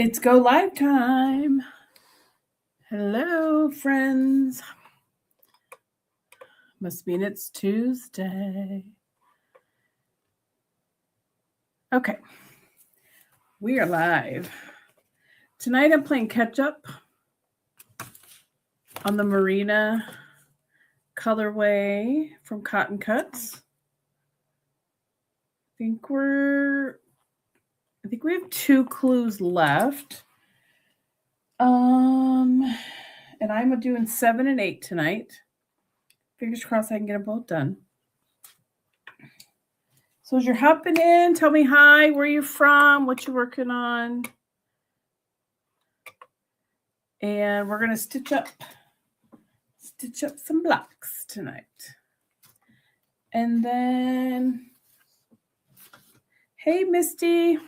It's go live time. Hello, friends. Must mean it's Tuesday. Okay, we are live. Tonight I'm playing catch up on the Marina colorway from Cotton Cuts. I think we have 2 clues left. And I'm doing 7 and 8 tonight. Fingers crossed I can get them both done. So as you're hopping in, tell me hi, where you're from, what you're working on. And we're going to stitch up some blocks tonight. And then, hey, Misty.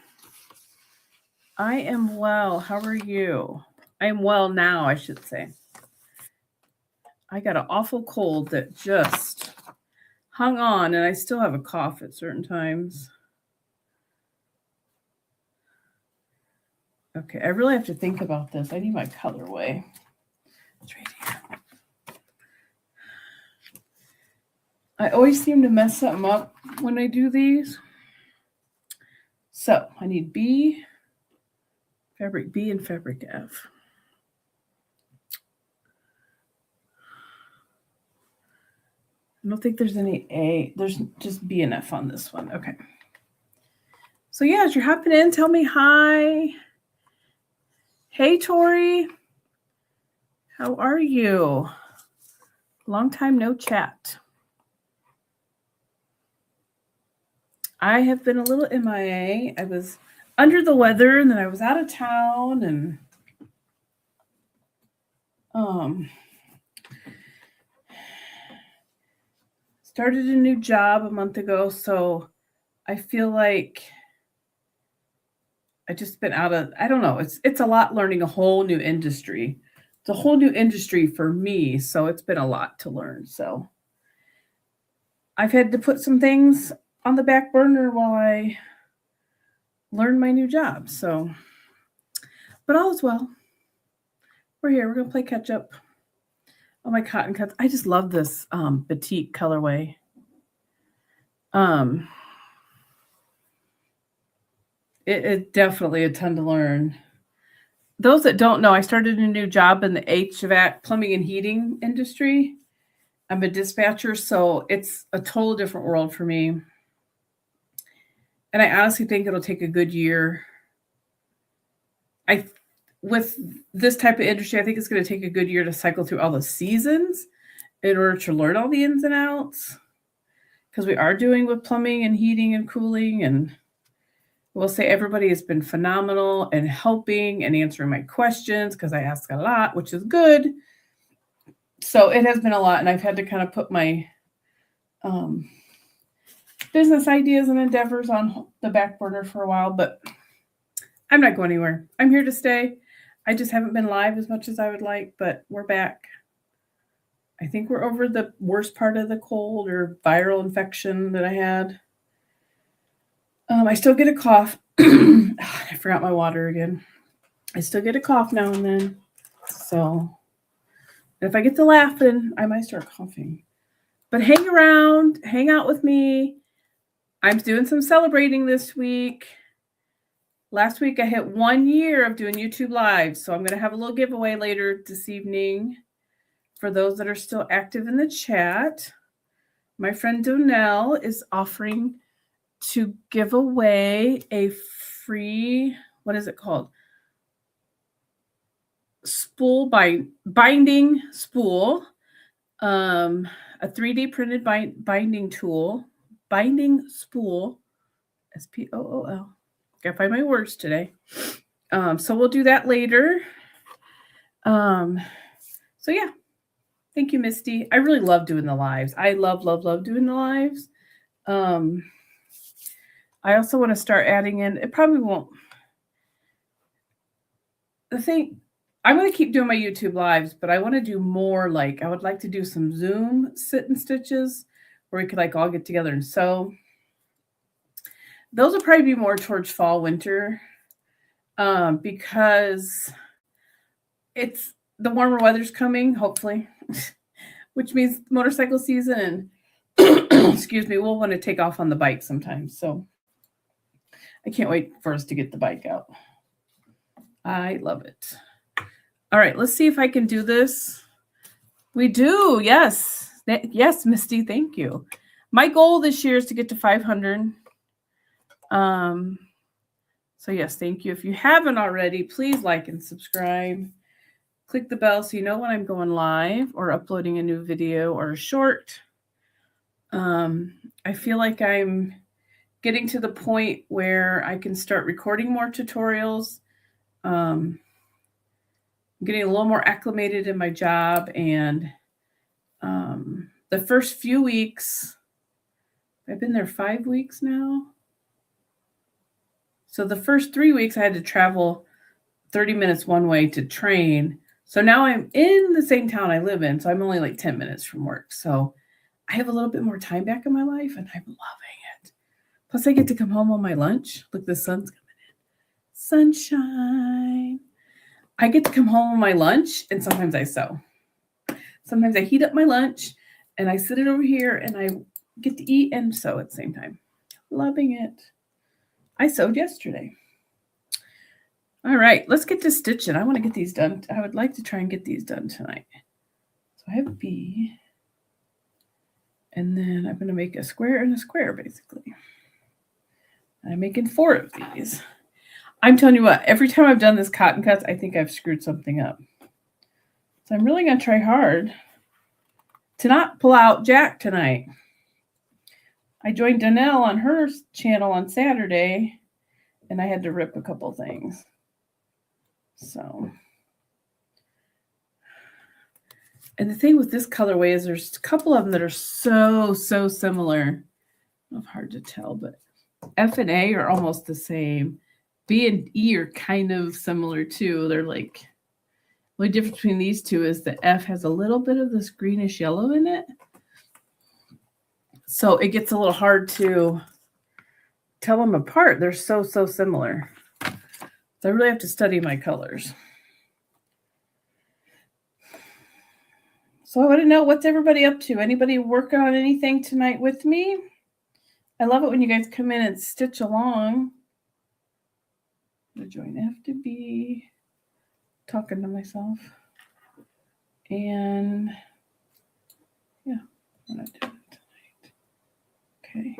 I am well. How are you? I am well now, I should say. I got an awful cold that just hung on, and I still have a cough at certain times. Okay, I really have to think about this. I need my colorway. It's right here. I always seem to mess something up when I do these. So I need B, fabric B, and fabric F. I don't think there's any A. There's just B and F on this one. Okay. So yeah, as you're hopping in, tell me hi. Hey, Tori. How are you? Long time no chat. I have been a little MIA. I was under the weather, and then I was out of town, and started a new job a month ago, so I feel like I just been out of, I don't know, it's a lot learning a whole new industry. It's a whole new industry for me, so it's been a lot to learn. So I've had to put some things on the back burner while I learn my new job. So, but all is well. We're here. We're gonna play catch up on my Cotton Cuts. I just love this batik colorway. It's definitely a ton to learn. Those that don't know, I started a new job in the HVAC, plumbing and heating industry. I'm a dispatcher, so it's a total different world for me. And I honestly think it'll take a good year. With this type of industry, I think it's going to take a good year to cycle through all the seasons in order to learn all the ins and outs. Because we are doing with plumbing and heating and cooling, and we'll say everybody has been phenomenal and helping and answering my questions because I ask a lot, which is good. So it has been a lot, and I've had to kind of put my business ideas and endeavors on the back burner for a while, but I'm not going anywhere. I'm here to stay. I just haven't been live as much as I would like, but we're back. I think we're over the worst part of the cold or viral infection that I had. I still get a cough. I forgot my water again. I still get a cough now and then. So if I get to laughing, I might start coughing. But hang around, hang out with me. I'm doing some celebrating this week. Last week I hit 1 year of doing YouTube Live, so I'm going to have a little giveaway later this evening for those that are still active in the chat. My friend Donnell is offering to give away a free, what is it called? Spool binding spool, a 3D printed binding tool, binding spool, SPOOL. Gotta find my words today. So we'll do that later. So yeah, thank you, Misty. I really love doing the lives. I love doing the lives. I also want to start adding in, it probably won't. The thing, I'm going to keep doing my YouTube lives, but I want to do more, like I would like to do some Zoom sit and stitches where we could like all get together and sew. Those will probably be more towards fall, winter. because it's the warmer weather's coming, hopefully, which means motorcycle season. And excuse me, we'll want to take off on the bike sometimes. So I can't wait for us to get the bike out. I love it. All right, let's see if I can do this. We do, yes. Yes, Misty, thank you. My goal this year is to get to 500. So yes, thank you. If you haven't already, please like and subscribe. Click the bell so you know when I'm going live or uploading a new video or a short. I feel like I'm getting to the point where I can start recording more tutorials. I'm getting a little more acclimated in my job, and the first few weeks, I've been there 5 weeks now. So the first 3 weeks I had to travel 30 minutes one way to train. So now I'm in the same town I live in. So I'm only like 10 minutes from work. So I have a little bit more time back in my life, and I'm loving it. Plus I get to come home on my lunch. Look, the sun's coming in. Sunshine. I get to come home on my lunch, and sometimes I sew. Sometimes I heat up my lunch and I sit it over here and I get to eat and sew at the same time. Loving it. I sewed yesterday. All right, let's get to stitching. I want to get these done. I would like to try and get these done tonight. So I have a B. And then I'm going to make a square and a square, basically. I'm making 4 of these. I'm telling you what, every time I've done this cotton cuts, I think I've screwed something up. So I'm really going to try hard to not pull out Jack tonight. I joined Donnell on her channel on Saturday, and I had to rip a couple things. So, and the thing with this colorway is there's a couple of them that are so similar. Not hard to tell, but F and A are almost the same. B and E are kind of similar too. They're like, the only difference between these two is the F has a little bit of this greenish yellow in it. So it gets a little hard to tell them apart. They're so similar. So I really have to study my colors. So I want to know, what's everybody up to? Anybody working on anything tonight with me? I love it when you guys come in and stitch along. I'm going to join F to B. Talking to myself. And yeah, I'm not doing it tonight. Okay.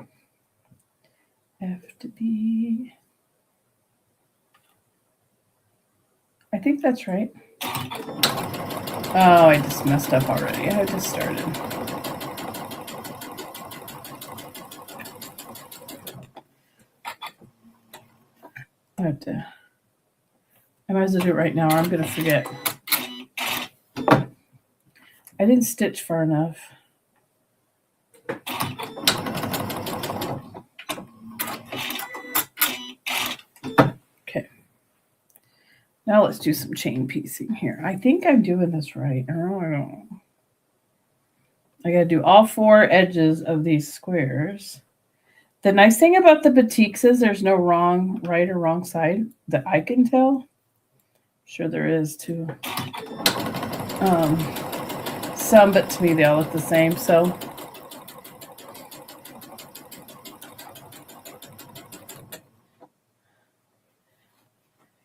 F to B. I think that's right. Oh, I just messed up already. I just started. I might as well do it right now or I'm going to forget. I didn't stitch far enough. Okay. Now let's do some chain piecing here. I think I'm doing this right. I don't know. I got to do all 4 edges of these squares. The nice thing about the batiks is there's no right or wrong side that I can tell. Sure there is too. Some, but to me they all look the same. So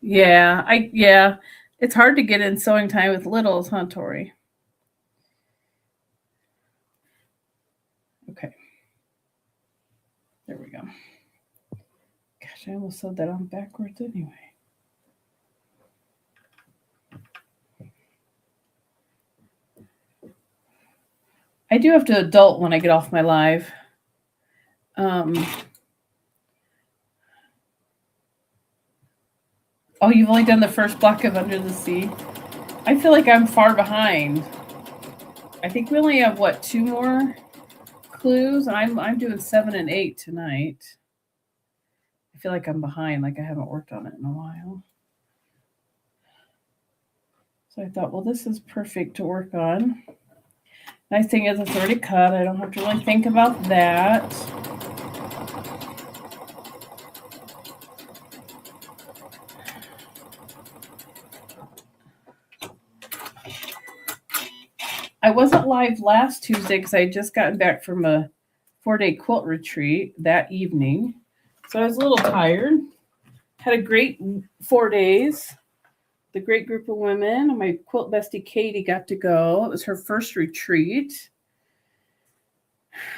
yeah, it's hard to get in sewing time with littles, huh, Tori? Okay. There we go. Gosh, I almost sewed that on backwards anyway. I do have to adult when I get off my live. Oh, you've only done the first block of Under the Sea? I feel like I'm far behind. I think we only have, 2 more clues? And I'm doing 7 and 8 tonight. I feel like I'm behind, like I haven't worked on it in a while. So I thought, well, this is perfect to work on. Nice thing is it's already cut. I don't have to really think about that. I wasn't live last Tuesday because I had just gotten back from a 4-day quilt retreat that evening. So I was a little tired. Had a great 4 days. The great group of women. My quilt bestie Katie got to go. It was her first retreat.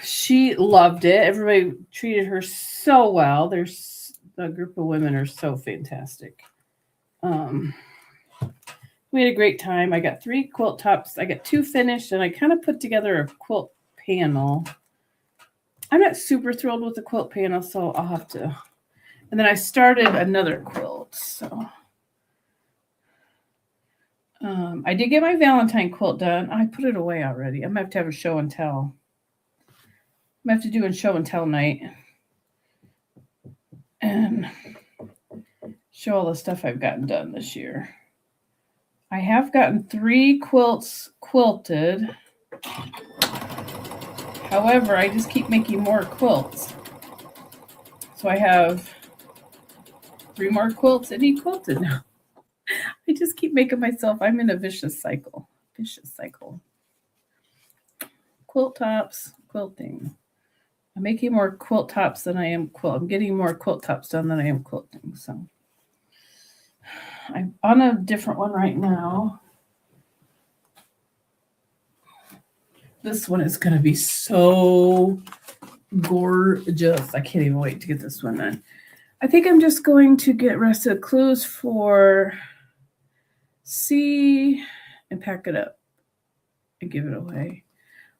She loved it. Everybody treated her so well. The group of women are so fantastic. We had a great time. I got 3 quilt tops. I got 2 finished, and I kind of put together a quilt panel. I'm not super thrilled with the quilt panel, so I'll have to. And then I started another quilt. So I did get my Valentine quilt done. I put it away already. I'm going to have a show and tell. I'm going to have to do a show and tell night and show all the stuff I've gotten done this year. I have gotten 3 quilts quilted. However, I just keep making more quilts. So I have 3 more quilts that need quilted now. I just keep making myself, I'm in a vicious cycle. Quilt tops, quilting. I'm making more quilt tops than I am quilt. I'm getting more quilt tops done than I am quilting. So I'm on a different one right now. This one is going to be so gorgeous. I can't even wait to get this one done. I think I'm just going to get rest of the clues for C and pack it up and give it away.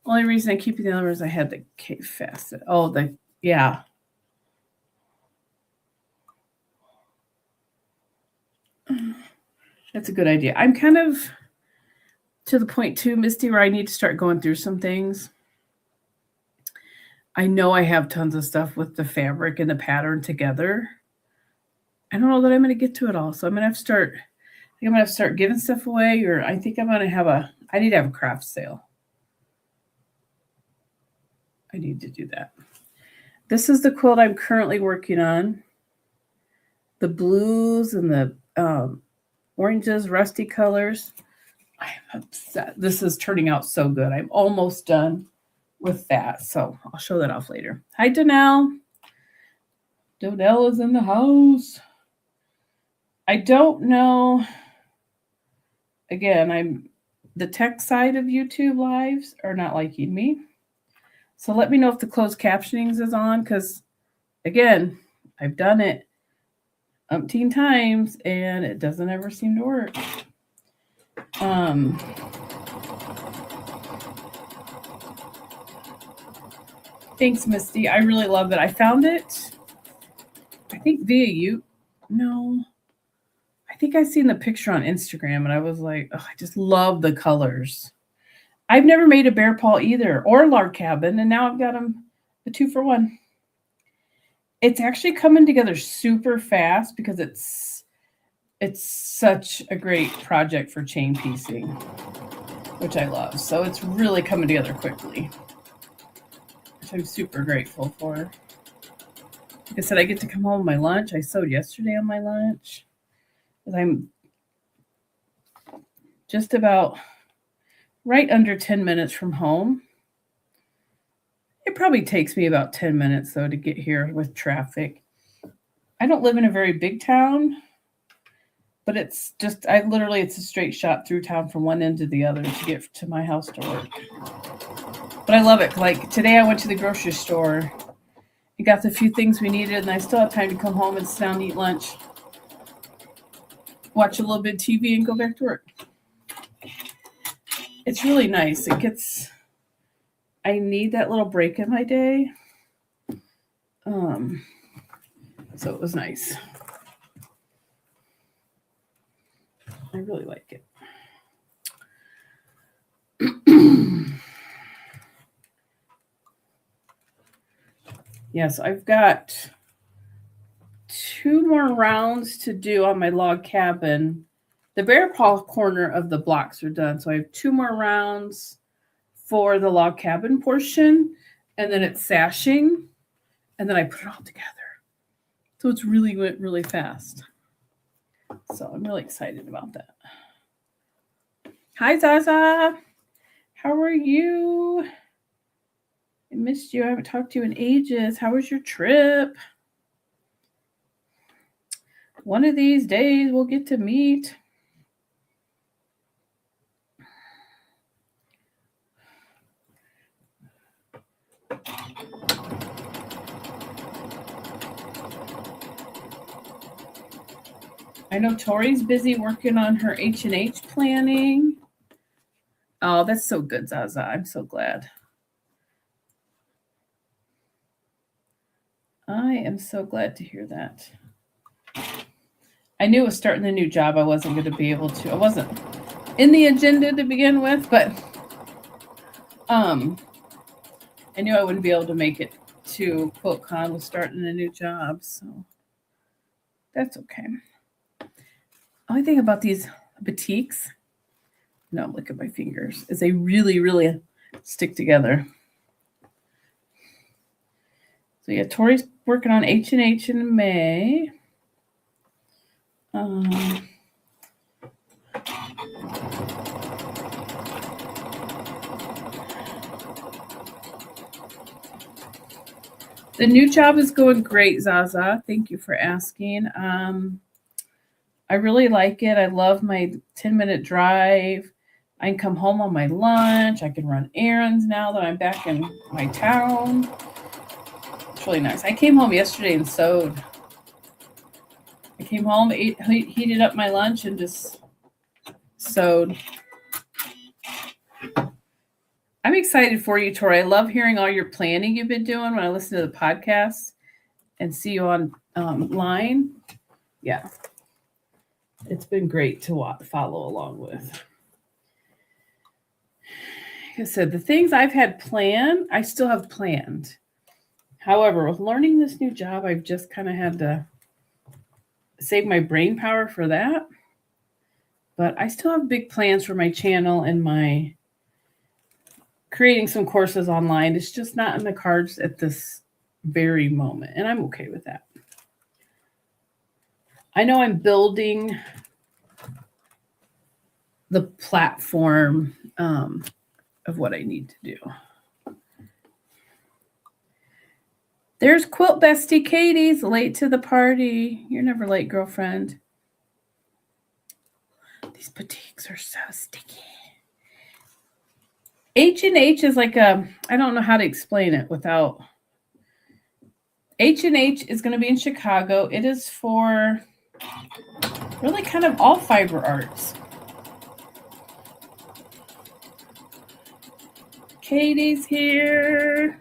Only reason I keep the other is I had the K facet. Oh, yeah. That's a good idea. I'm kind of to the point too, Misty, where I need to start going through some things. I know I have tons of stuff with the fabric and the pattern together. I don't know that I'm going to get to it all. So I'm going to have to start giving stuff away, or I think I'm going to I need to have a craft sale. I need to do that. This is the quilt I'm currently working on. The blues and the oranges, rusty colors. I'm upset. This is turning out so good. I'm almost done with that. So I'll show that off later. Hi, Donnell. Donnell is in the house. I don't know. Again, the tech side of YouTube lives are not liking me. So let me know if the closed captionings is on, because again, I've done it umpteen times and it doesn't ever seem to work. Thanks, Misty. I really love it. I found it, I think via you. No, I think I seen the picture on Instagram and I was like, oh, I just love the colors. I've never made a bear paw either, or a log cabin, and now I've got them a 2-for-1. It's actually coming together super fast because it's such a great project for chain piecing, which I love. So it's really coming together quickly, which I'm super grateful for. Like I said, I get to come home with my lunch. I sewed yesterday on my lunch because I'm just about right under 10 minutes from home. It probably takes me about 10 minutes, though, to get here with traffic. I don't live in a very big town, but it's a straight shot through town from one end to the other to get to my house to work. But I love it. Like today I went to the grocery store and got the few things we needed, and I still have time to come home and sit down and eat lunch, watch a little bit of TV, and go back to work. It's really nice. I need that little break in my day. So it was nice. I really like it. Yes, I've got 2 more rounds to do on my log cabin. The bear paw corner of the blocks are done. So I have 2 more rounds for the log cabin portion, and then it's sashing, and then I put it all together. So it's really went really fast. So I'm really excited about that. Hi, Zaza. How are you? I missed you. I haven't talked to you in ages. How was your trip? One of these days we'll get to meet. I know Tori's busy working on her H&H planning. Oh, that's so good, Zaza. I'm so glad. I am so glad to hear that. I knew with starting the new job I wasn't going to be able to. I wasn't in the agenda to begin with, but I knew I wouldn't be able to make it to QuiltCon with starting a new job, so that's okay. Only thing about these batiks, no, look at my fingers, is they really, really stick together. So yeah, Tori's working on H&H in May. The new job is going great, Zaza. Thank you for asking. I really like it. I love my 10-minute drive. I can come home on my lunch. I can run errands now that I'm back in my town. It's really nice. I came home yesterday and sewed. I came home, heated up my lunch, and just sewed. I'm excited for you, Tori. I love hearing all your planning you've been doing when I listen to the podcast and see you online. Yeah. It's been great to follow along with. Like I said, the things I've had planned, I still have planned. However, with learning this new job, I've just kind of had to save my brain power for that. But I still have big plans for my channel and my creating some courses online. It's just not in the cards at this very moment, and I'm okay with that. I know I'm building the platform of what I need to do. There's Quilt Bestie Katie's late to the party. You're never late, girlfriend. These batiks are so sticky. H&H is like I don't know how to explain it without. H&H is going to be in Chicago. It is for really kind of all fiber arts. Katie's here.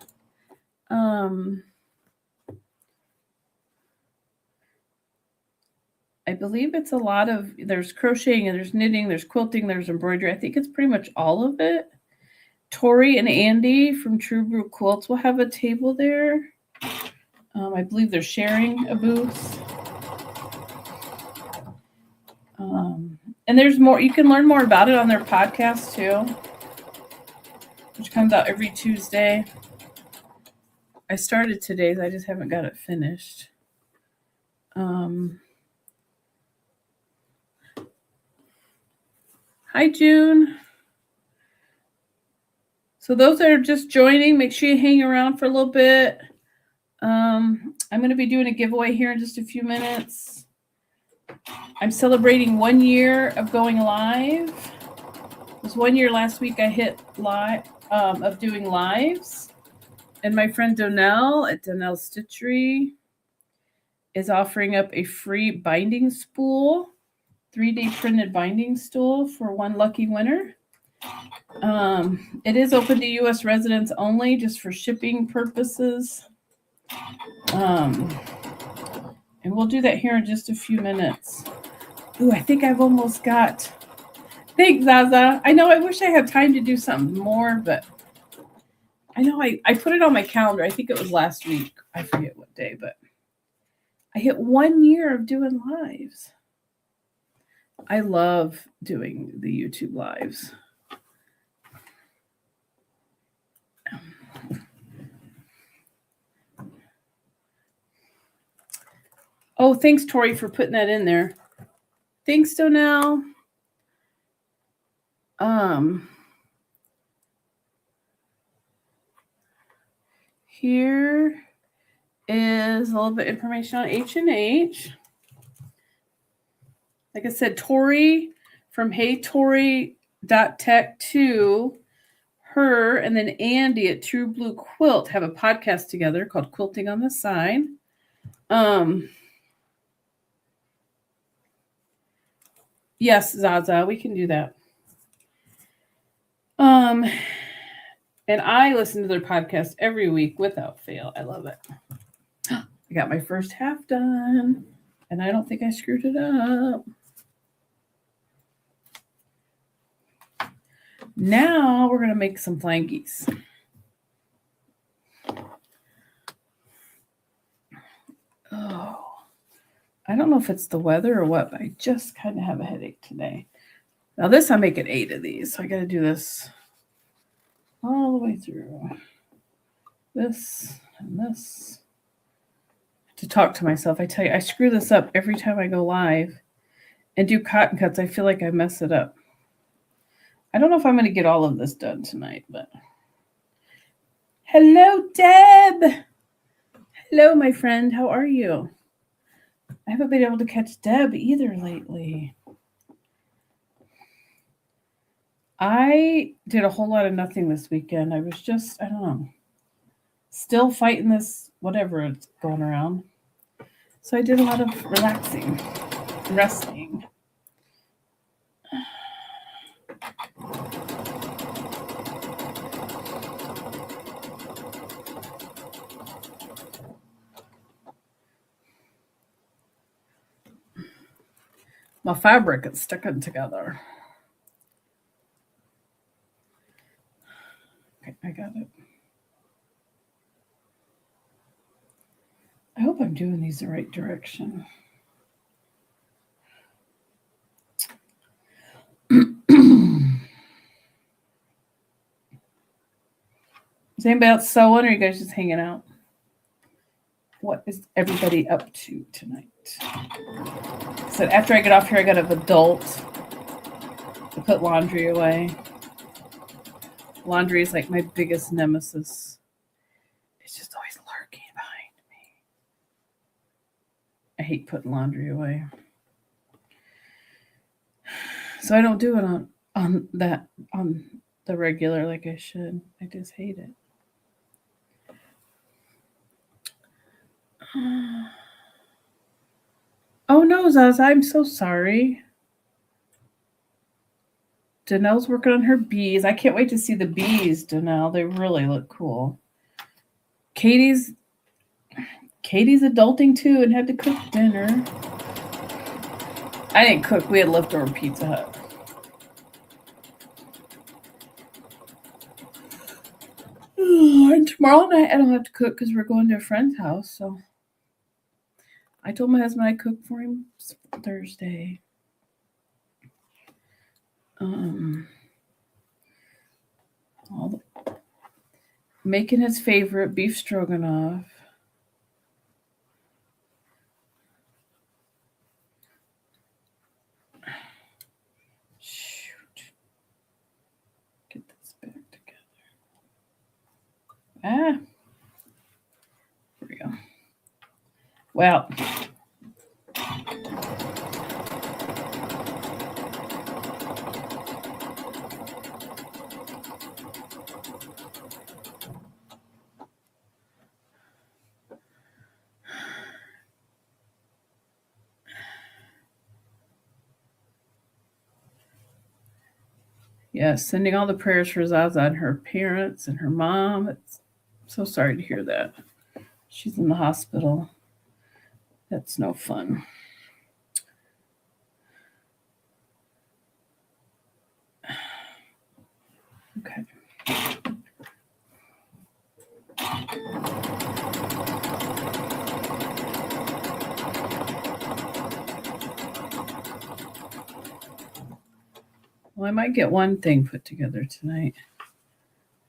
I believe it's a lot of, there's crocheting and there's knitting, there's quilting, there's embroidery. I think it's pretty much all of it. Tori and Andy from True Brew Quilts will have a table there. I believe they're sharing a booth. And there's more. You can learn more about it on their podcast too, which comes out every Tuesday. I started today's. I just haven't got it finished. Hi, June. So those that are just joining, make sure you hang around for a little bit. I'm going to be doing a giveaway here in just a few minutes. I'm celebrating 1 year of going live. It was 1 year last week I hit live of doing lives. And my friend Donnell at Donnell Stitchery is offering up a free binding spool, 3-day printed binding spool for one lucky winner. It is open to U.S. residents only, just for shipping purposes. And we'll do that here in just a few minutes. Ooh, I think I've almost got. Thanks, Zaza. I know I wish I had time to do something more, but I know I put it on my calendar. I think it was last week. I forget what day, but I hit 1 year of doing lives. I love doing the YouTube lives. Oh, thanks, Tori, for putting that in there. Thanks, Donnell. Here is a little bit of information on H&H. Like I said, Tori from HeyTori.tech to her, and then Andy at True Blue Quilt have a podcast together called Quilting on the Side. Yes, Zaza, we can do that. And I listen to their podcast every week without fail. I love it. I got my first half done, and I don't think I screwed it up. Now we're going to make some flankies. Oh, I don't know if it's the weather or what, but I just kind of have a headache today. Now this, I'm making 8 of these, so I got to do this all the way through. This and this. To talk to myself, I tell you, I screw this up every time I go live and do cotton cuts. I feel like I mess it up. I don't know if I'm going to get all of this done tonight, but hello, Deb. Hello, my friend. How are you? I haven't been able to catch Deb either lately. I did a whole lot of nothing this weekend. I was just, I don't know, still fighting this, whatever it's going around. So I did a lot of relaxing, resting. My fabric is sticking together. Okay, I got it. I hope I'm doing these the right direction. Is anybody else sewing, or are you guys just hanging out? What is everybody up to tonight? So after I get off here, I got an adult to put laundry away. Laundry is like my biggest nemesis. It's just always lurking behind me. I hate putting laundry away. So I don't do it on the regular like I should. I just hate it. Oh no, Zaz, I'm so sorry. Danelle's working on her bees. I can't wait to see the bees, Danelle. They really look cool. Katie's adulting too and had to cook dinner. I didn't cook. We had leftover Pizza Hut. And tomorrow night I don't have to cook because we're going to a friend's house. So I told my husband I'd cook for him Thursday. Making his favorite beef stroganoff. Shoot. Get this back together. Here we go. Well, yes, sending all the prayers for Zaza and her parents and her mom. It's so sorry to hear that. She's in the hospital. That's no fun. Okay. Well, I might get one thing put together tonight. I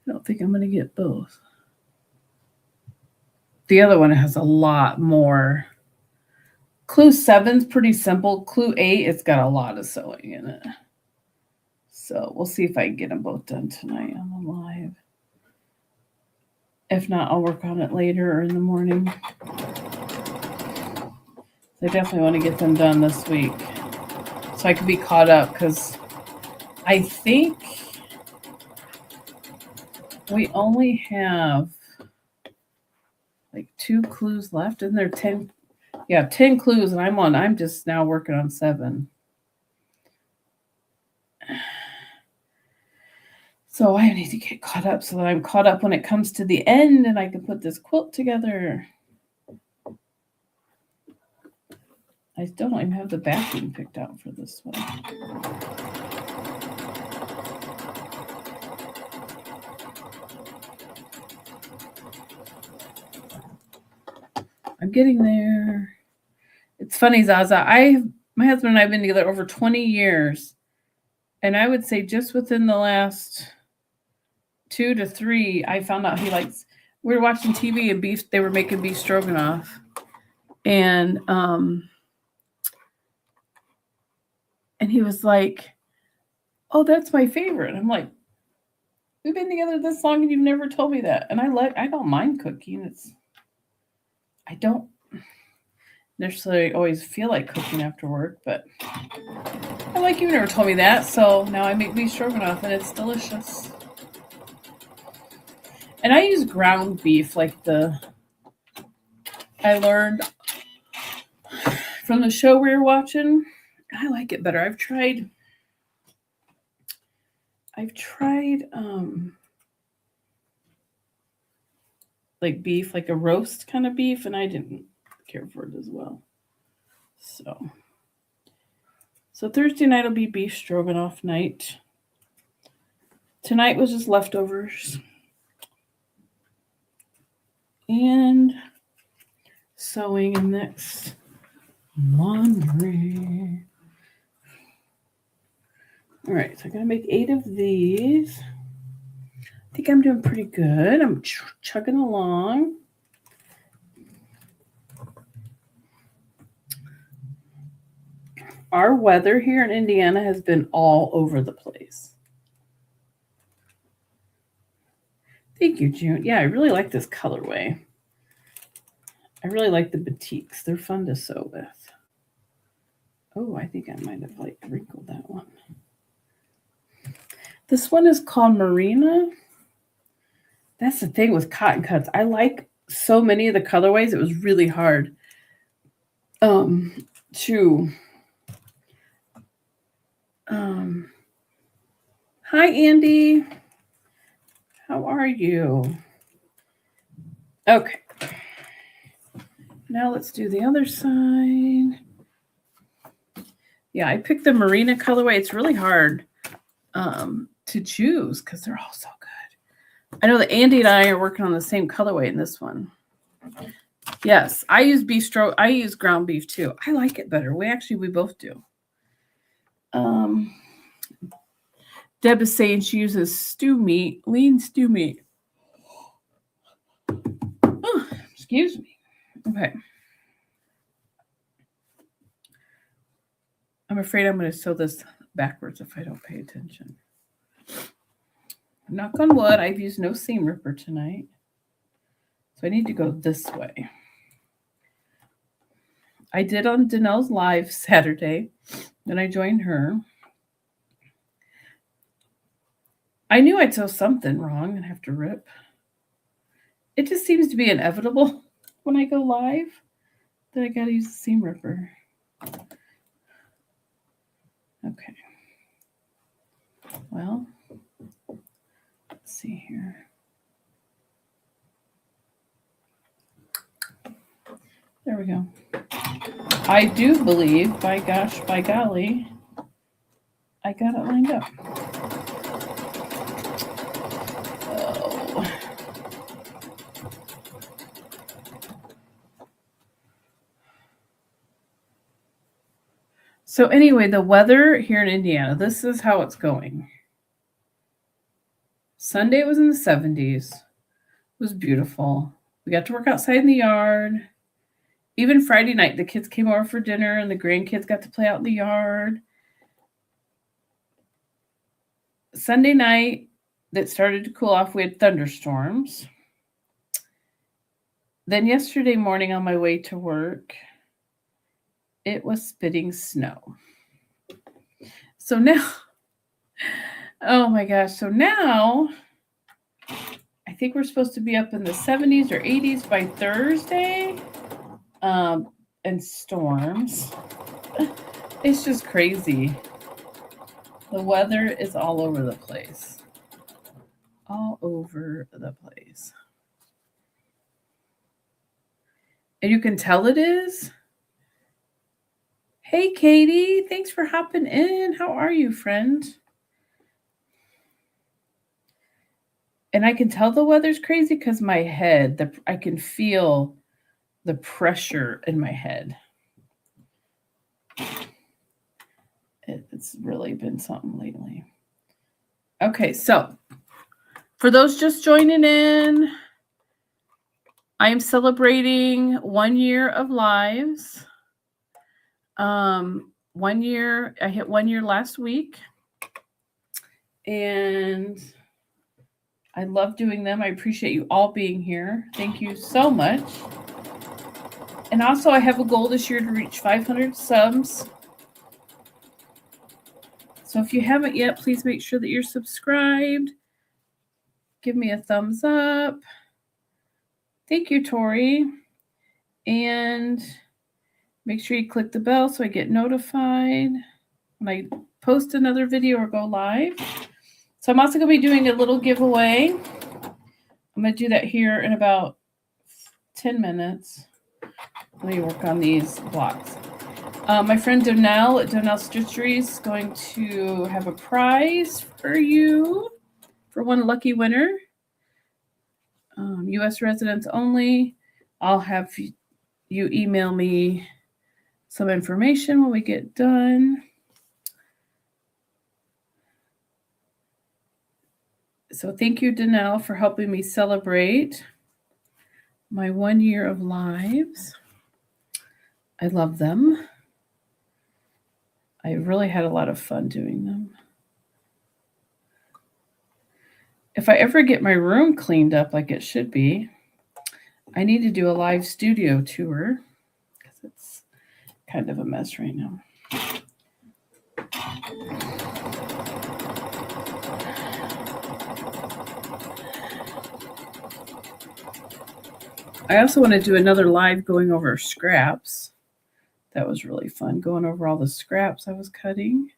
don't think I'm going to get both. The other one has a lot more. Clue 7's pretty simple. Clue 8, it's got a lot of sewing in it. So we'll see if I can get them both done tonight on the live. If not, I'll work on it later or in the morning. I definitely want to get them done this week so I can be caught up, because I think we only have like 2 clues left. Isn't there 10? Yeah, 10 clues, and I'm just now working on 7. So I need to get caught up so that I'm caught up when it comes to the end and I can put this quilt together. I still don't even have the backing picked out for this one. I'm getting there. It's funny, Zaza. My husband and I have been together over 20 years. And I would say just within the last 2 to 3, I found out he likes. We were watching TV and beef. They were making beef stroganoff, and he was like, "Oh, that's my favorite." I'm like, "We've been together this long and you've never told me that." And I don't mind cooking. I don't necessarily always feel like cooking after work, but I'm like, "You never told me that." So now I make beef stroganoff and it's delicious. And I use ground beef, like I learned from the show we were watching. I like it better. I've tried like beef, like a roast kind of beef, and I didn't care for it as well. So Thursday night will be beef stroganoff night. Tonight was just leftovers. And sewing in next laundry. All right, so I'm going to make 8 of these. I think I'm doing pretty good. I'm chugging along. Our weather here in Indiana has been all over the place. Thank you, June. Yeah, I really like this colorway. I really like the batiks. They're fun to sew with. Oh, I think I might have like wrinkled that one. This one is called Marina. That's the thing with cotton cuts. I like so many of the colorways. It was really hard to hi Andy. How are you? Okay. Now let's do the other side. Yeah, I picked the Marina colorway. It's really hard to choose because they're all so good. I know that Andy and I are working on the same colorway in this one. Yes, I use I use ground beef too. I like it better. We both do. Deb is saying she uses lean stew meat. Oh, excuse me. Okay. I'm afraid I'm going to sew this backwards if I don't pay attention. Knock on wood, I've used no seam ripper tonight. So I need to go this way. I did on Danelle's live Saturday. Then I joined her. I knew I'd sew something wrong and have to rip. It just seems to be inevitable when I go live that I got to use the seam ripper. Okay. Well, let's see here. There we go. I do believe, by golly, I got it lined up. Oh. So anyway, the weather here in Indiana, this is how it's going. Sunday was in the 70s. It was beautiful. We got to work outside in the yard. Even Friday night, the kids came over for dinner and the grandkids got to play out in the yard. Sunday night, that started to cool off. We had thunderstorms. Then yesterday morning on my way to work, it was spitting snow. So now, oh my gosh, so now I think we're supposed to be up in the 70s or 80s by Thursday, and storms. It's just crazy. The weather is all over the place. All over the place. And you can tell it is. Hey, Katie, thanks for hopping in. How are you, friend? And I can tell the weather's crazy because my head, I can feel the pressure in my head. It's really been something lately. Okay, so for those just joining in, I am celebrating 1 year of lives. 1 year, I hit 1 year last week. And I love doing them. I appreciate you all being here. Thank you so much. And also, I have a goal this year to reach 500 subs. So if you haven't yet, please make sure that you're subscribed. Give me a thumbs up. Thank you, Tori. And make sure you click the bell so I get notified when I post another video or go live. So I'm also going to be doing a little giveaway. I'm going to do that here in about 10 minutes. Let me work on these blocks. My friend Donnell at Donnell Stitchery is going to have a prize for you for one lucky winner. U.S. residents only. I'll have you email me some information when we get done. So thank you, Donnell, for helping me celebrate my 1 year of lives. I love them. I really had a lot of fun doing them. If I ever get my room cleaned up like it should be, I need to do a live studio tour because it's kind of a mess right now. I also want to do another live going over scraps. That was really fun, going over all the scraps I was cutting.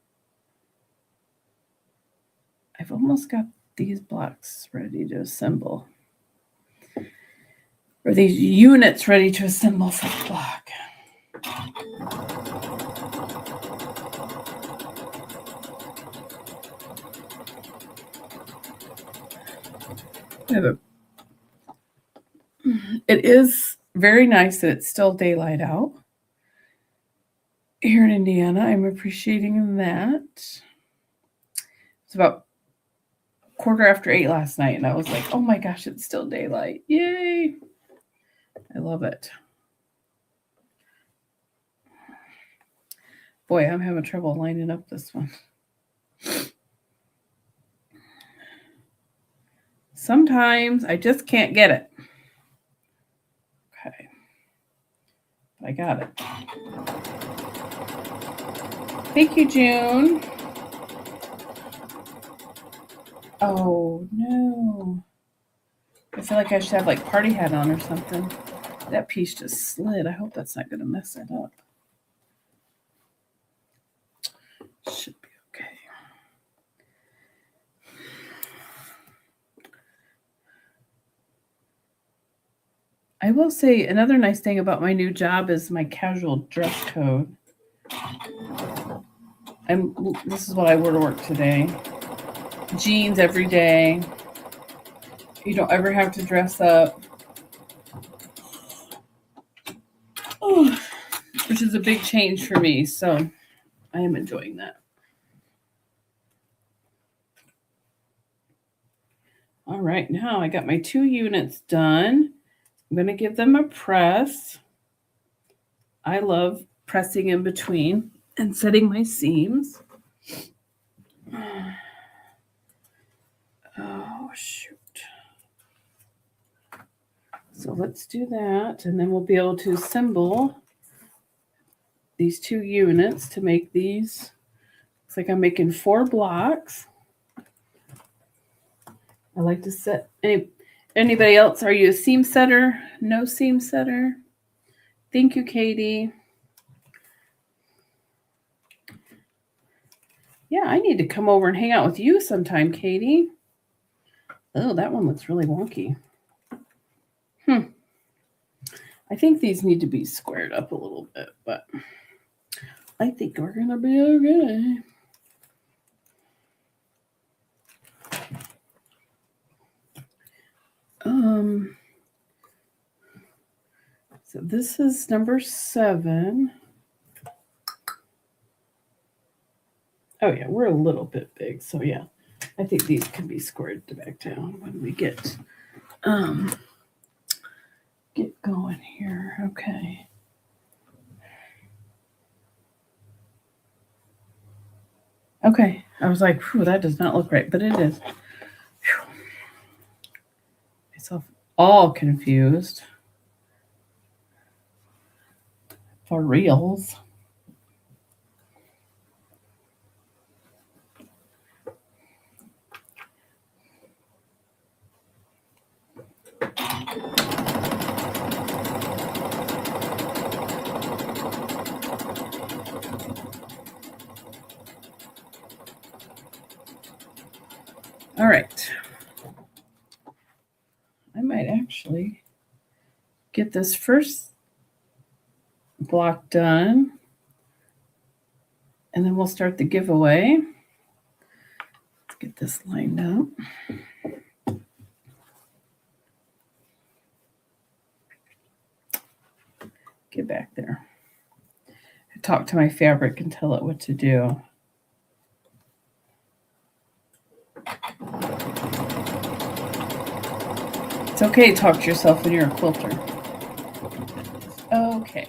I've almost got these blocks ready to assemble. Or these units ready to assemble for the block. It is very nice that it's still daylight out here in Indiana. I'm appreciating that. It's about 8:15 last night, and I was like, oh my gosh, it's still daylight. Yay. I love it. Boy, I'm having trouble lining up this one. Sometimes I just can't get it. Okay. I got it. Thank you, June. Oh, no. I feel like I should have like party hat on or something. That piece just slid. I hope that's not going to mess it up. Should be okay. I will say another nice thing about my new job is my casual dress code. This is what I wore to work today. Jeans every day. You don't ever have to dress up. Oh, which is a big change for me, so I am enjoying that. All right, now I got my 2 units done. I'm going to give them a press. I love pressing in between and setting my seams. Oh, shoot. So let's do that, and then we'll be able to assemble these 2 units to make these. Looks like I'm making 4 blocks. I like to set. Anybody else? Are you a seam setter? No seam setter? Thank you, Katie. Yeah, I need to come over and hang out with you sometime, Katie. Oh, that one looks really wonky. I think these need to be squared up a little bit, but I think we're going to be okay. So this is number 7. Oh yeah, we're a little bit big, so yeah, I think these can be squared back down when we get going here. Okay. Okay, I was like, whew, that does not look right, but it is. Whew. Myself all confused. For reals. All right. I might actually get this first block done, and then we'll start the giveaway. Let's get this lined up. Get back there. I talk to my fabric and tell it what to do. It's okay to talk to yourself when you're a quilter. Okay.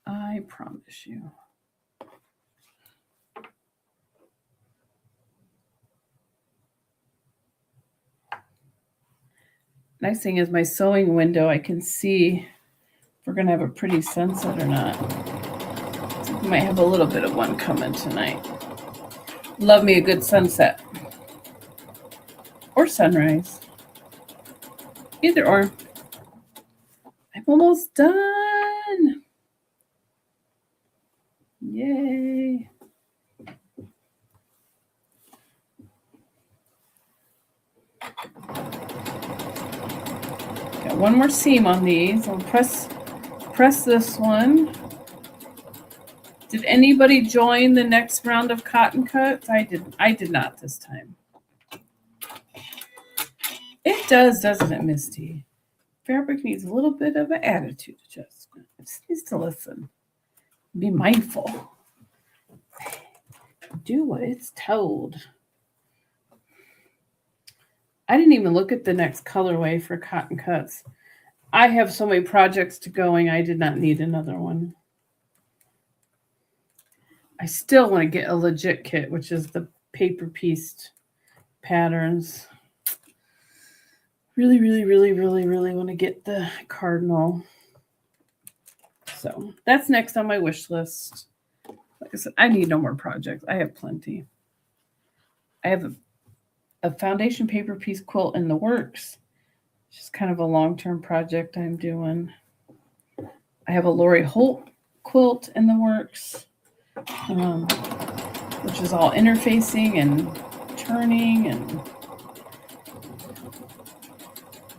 I promise you. Nice thing is my sewing window, I can see if we're going to have a pretty sunset or not. So we might have a little bit of one coming tonight. Love me a good sunset. Or sunrise. Either or. I'm almost done. Yay. Got one more seam on these. I'll press this one. Did anybody join the next round of cotton cuts? I did not this time. It does, doesn't it, Misty? Fabric needs a little bit of an attitude adjustment. It just needs to listen. Be mindful. Do what it's told. I didn't even look at the next colorway for cotton cuts. I have so many projects to going, I did not need another one. I still want to get a legit kit, which is the paper pieced patterns. Really, really, really, really, really want to get the cardinal. So that's next on my wish list. Like I said, I need no more projects. I have plenty. I have a foundation paper piece quilt in the works. It's just kind of a long-term project I'm doing. I have a Lori Holt quilt in the works, which is all interfacing and turning, and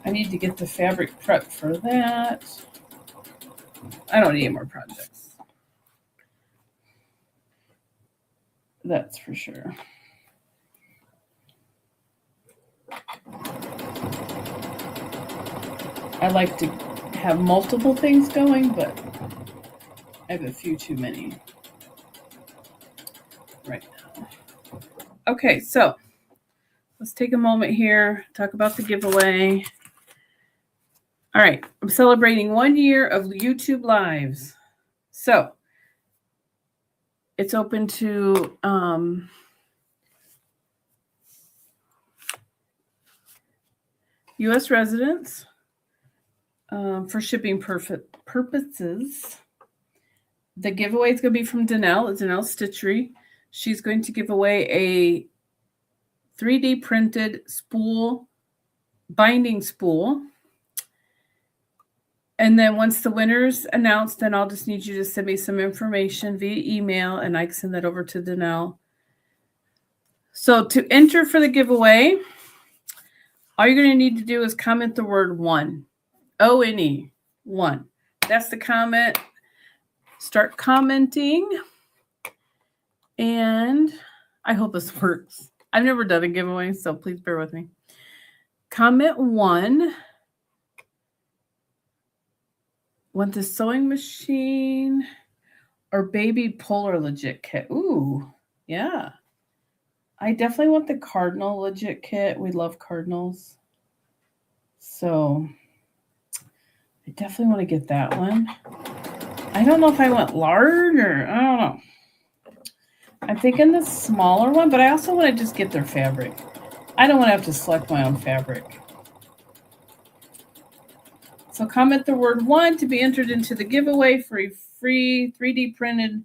I need to get the fabric prepped for that. I don't need any more projects. That's for sure. I like to have multiple things going, but I have a few too many right now. Okay, so let's take a moment here, talk about the giveaway. All right, I'm celebrating 1 year of YouTube Lives. So it's open to U.S. residents for shipping purposes. The giveaway is going to be from Danelle, Danelle Stitchery. She's going to give away a 3D printed spool, binding spool. And then once the winner's announced, then I'll just need you to send me some information via email, and I can send that over to Danelle. So to enter for the giveaway, all you're going to need to do is comment the word one. O-N-E, one. That's the comment. Start commenting. And I hope this works. I've never done a giveaway, so please bear with me. Comment one. Want the sewing machine or baby Polar legit kit? Ooh, yeah. I definitely want the Cardinal legit kit. We love Cardinals. So I definitely want to get that one. I don't know if I want large or I don't know. I'm thinking the smaller one, but I also want to just get their fabric. I don't want to have to select my own fabric. So comment the word one to be entered into the giveaway for a free 3D printed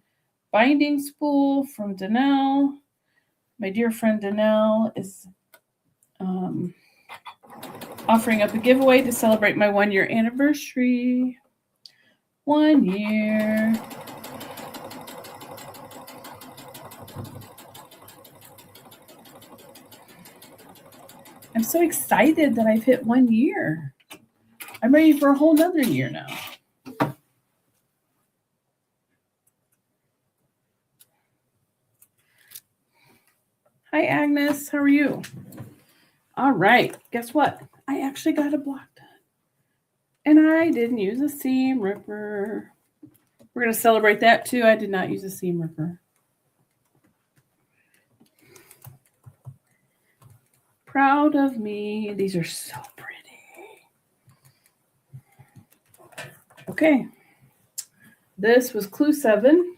binding spool from Danelle. My dear friend Danelle is offering up a giveaway to celebrate my 1 year anniversary. 1 year. I'm so excited that I've hit 1 year. I'm ready for a whole nother year now. Hi, Agnes. How are you? All right. Guess what? I actually got a block done. And I didn't use a seam ripper. We're going to celebrate that too. I did not use a seam ripper. Proud of me. These are so pretty. Okay. This was clue 7.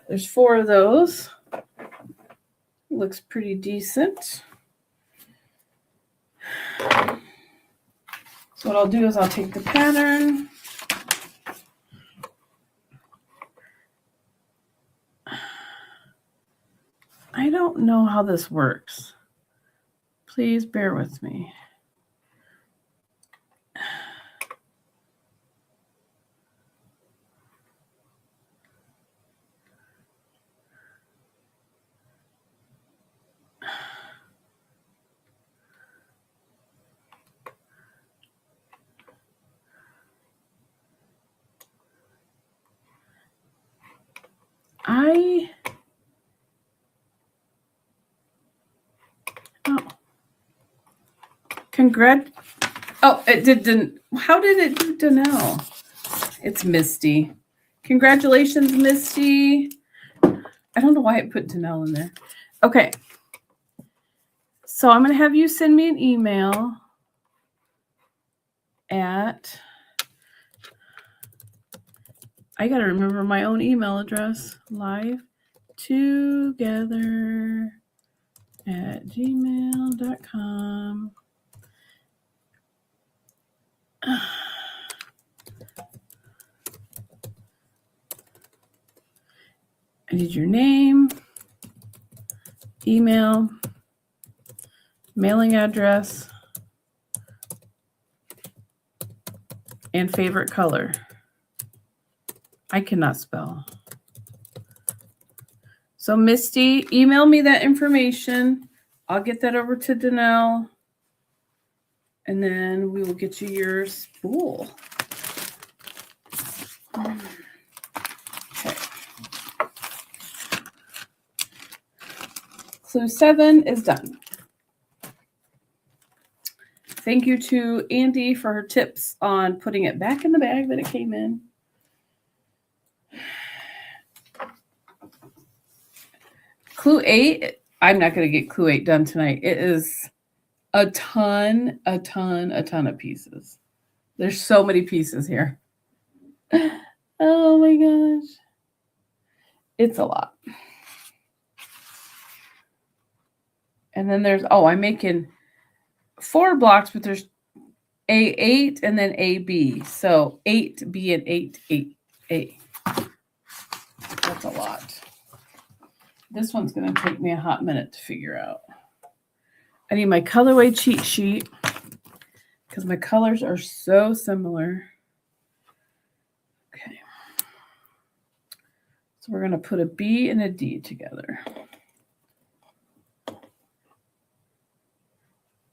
There's 4 of those. Looks pretty decent. So what I'll do is I'll take the pattern. I don't know how this works. Please bear with me. It didn't. How did it do Danelle? It's Misty. Congratulations, Misty. I don't know why it put Danelle in there. Okay. So I'm going to have you send me an email at, I got to remember my own email address, livetogether@gmail.com. I need your name, email, mailing address, and favorite color. I cannot spell. So Misty, email me that information. I'll get that over to Danelle. And then we will get you your spool. Okay. Clue 7 is done. Thank you to Andy for her tips on putting it back in the bag that it came in. Clue 8, I'm not going to get clue 8 done tonight. It is a ton of pieces. There's so many pieces here. Oh my gosh. It's a lot. And then there's, I'm making 4 blocks, but there's A8 and then AB. So 8B and 8A. That's a lot. This one's going to take me a hot minute to figure out. I need my colorway cheat sheet because my colors are so similar. Okay. So we're going to put a B and a D together.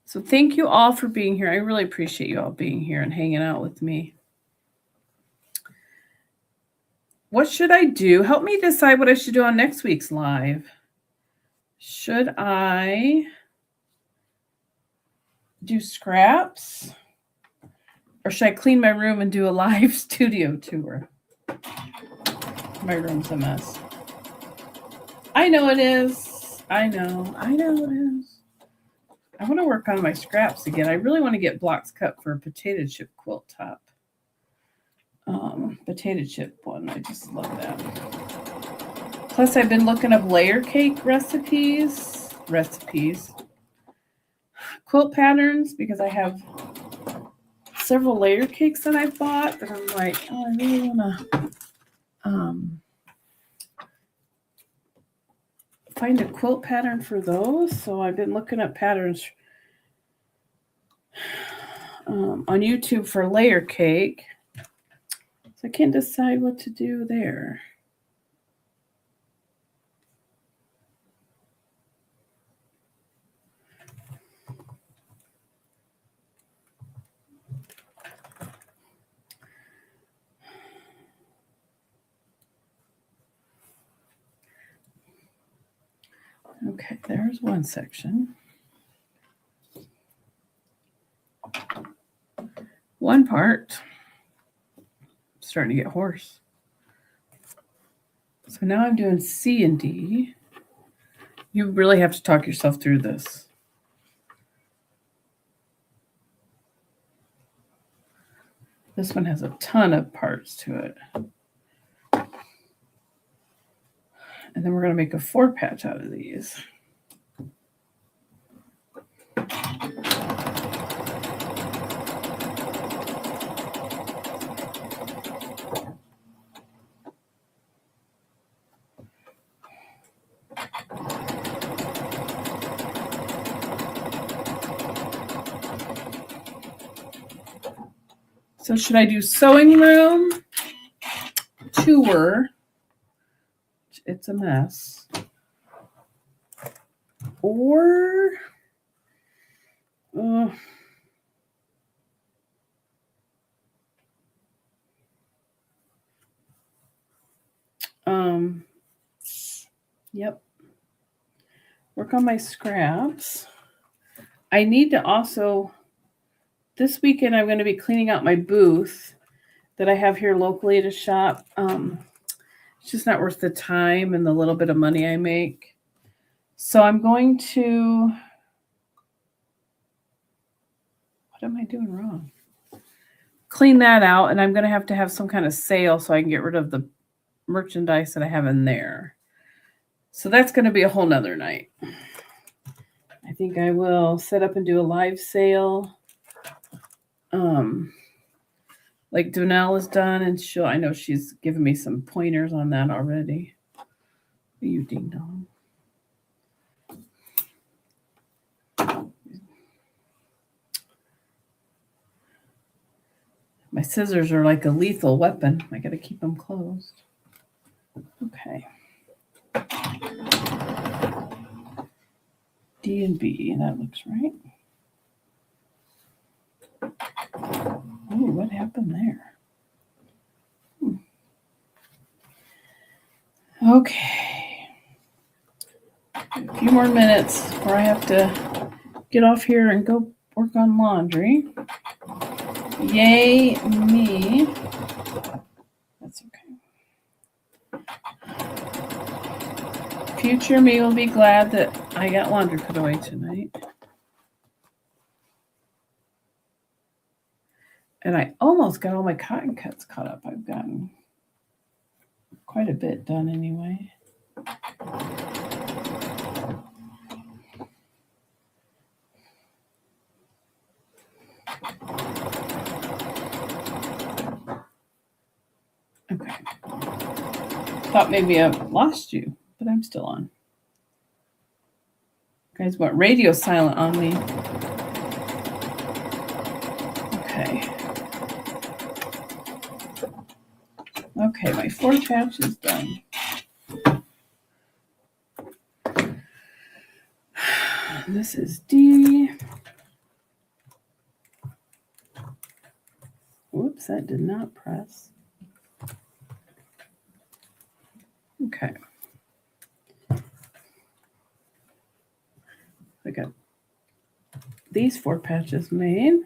So thank you all for being here. I really appreciate you all being here and hanging out with me. What should I do? Help me decide what I should do on next week's live. Should I do scraps? Or should I clean my room and do a live studio tour? My room's a mess. I know it is. I know it is. I want to work on my scraps again. I really want to get blocks cut for a potato chip quilt top. Potato chip one. I just love that. Plus, I've been looking up layer cake recipes. Quilt patterns, because I have several layer cakes that I've bought that I'm like, oh, I really want to find a quilt pattern for those. So I've been looking up patterns on YouTube for layer cake. So I can't decide what to do there. Okay, there's one section. One part. I'm starting to get hoarse. So now I'm doing C and D. You really have to talk yourself through this. This one has a ton of parts to it. And then we're going to make a 4-patch out of these. So should I do sewing room, tour? It's a mess. Or yep. Work on my scraps. I need to also, this weekend I'm going to be cleaning out my booth that I have here locally at a shop. It's just not worth the time and the little bit of money I make. So I'm going to, what am I doing wrong? Clean that out, and I'm going to have some kind of sale so I can get rid of the merchandise that I have in there. So that's going to be a whole nother night. I think I will set up and do a live sale. Like Donelle is done, and I know she's given me some pointers on that already. You ding dong. My scissors are like a lethal weapon. I got to keep them closed. Okay. D and B, that looks right. Oh, what happened there? Okay. A few more minutes before I have to get off here and go work on laundry. Yay me. That's okay. Future me will be glad that I got laundry put away tonight. And I almost got all my cotton cuts caught up. I've gotten quite a bit done anyway. Okay. Thought maybe I lost you, but I'm still on. You guys went radio silent on me. Okay. Okay, my 4 patch is done. This is D. Whoops, that did not press. Okay. I got these 4 patches made.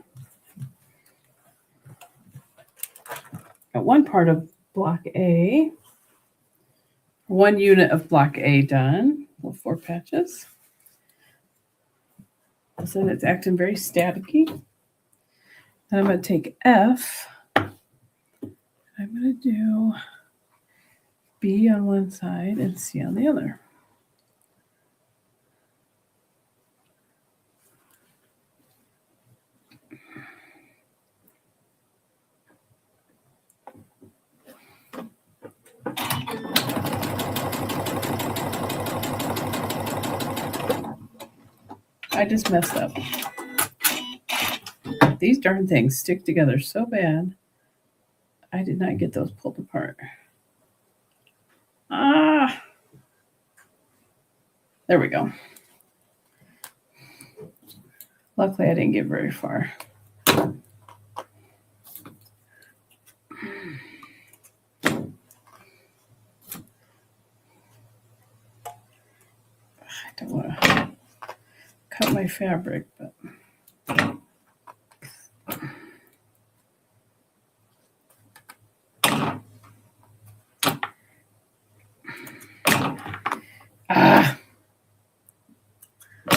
Got one part of block A. 1 unit of block A done with 4 patches. So it's acting very staticky. And I'm going to take F. I'm going to do B on one side and C on the other. I just messed up. These darn things stick together so bad. I did not get those pulled apart. Ah! There we go. Luckily, I didn't get very far. I don't want to cut my fabric, but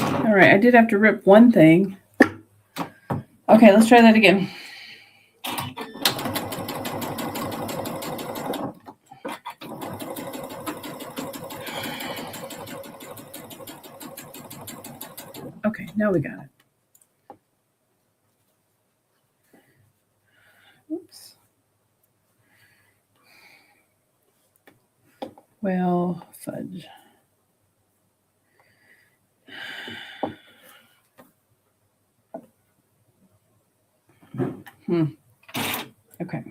all right, I did have to rip one thing. Okay, let's try that again. Okay, now we got it. Oops. Well, fudge. Okay.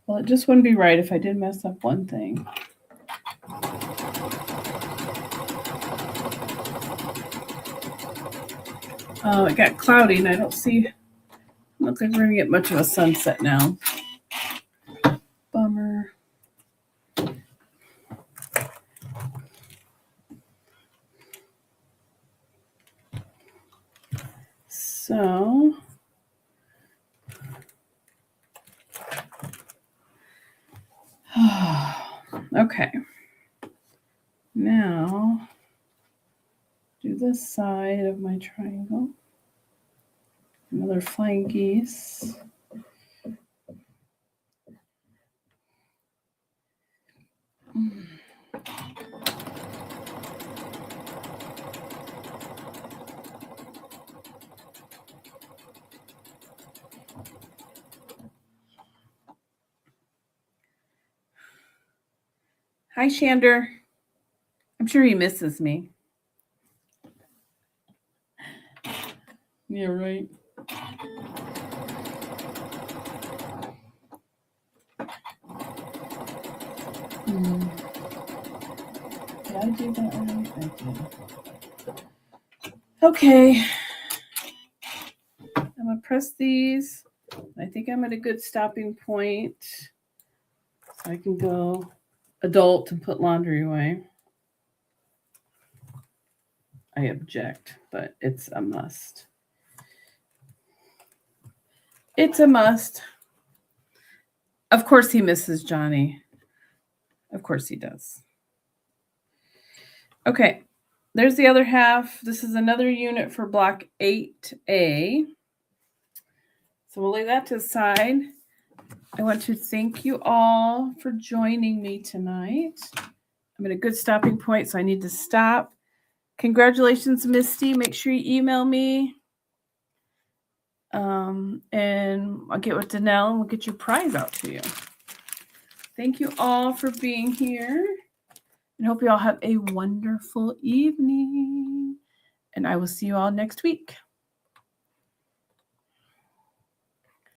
Well, it just wouldn't be right if I did mess up one thing. Oh, it got cloudy and I don't see, looks like we're gonna get much of a sunset now. Bummer. So, okay. Now, do this side of my triangle. Another flying geese. Hi, Shander. I'm sure he misses me. Yeah, right. Did I do that right? I did. Okay. I'm going to press these. I think I'm at a good stopping point. So I can go adult and put laundry away. I object, but it's a must. It's a must. Of course he misses Johnny. Of course he does. Okay, there's the other half. This is another unit for block 8A. So we'll leave that to the side. I want to thank you all for joining me tonight. I'm at a good stopping point, so I need to stop. Congratulations, Misty. Make sure you email me. And I'll get with Danelle and we'll get your prize out to you. Thank you all for being here. And hope you all have a wonderful evening. And I will see you all next week.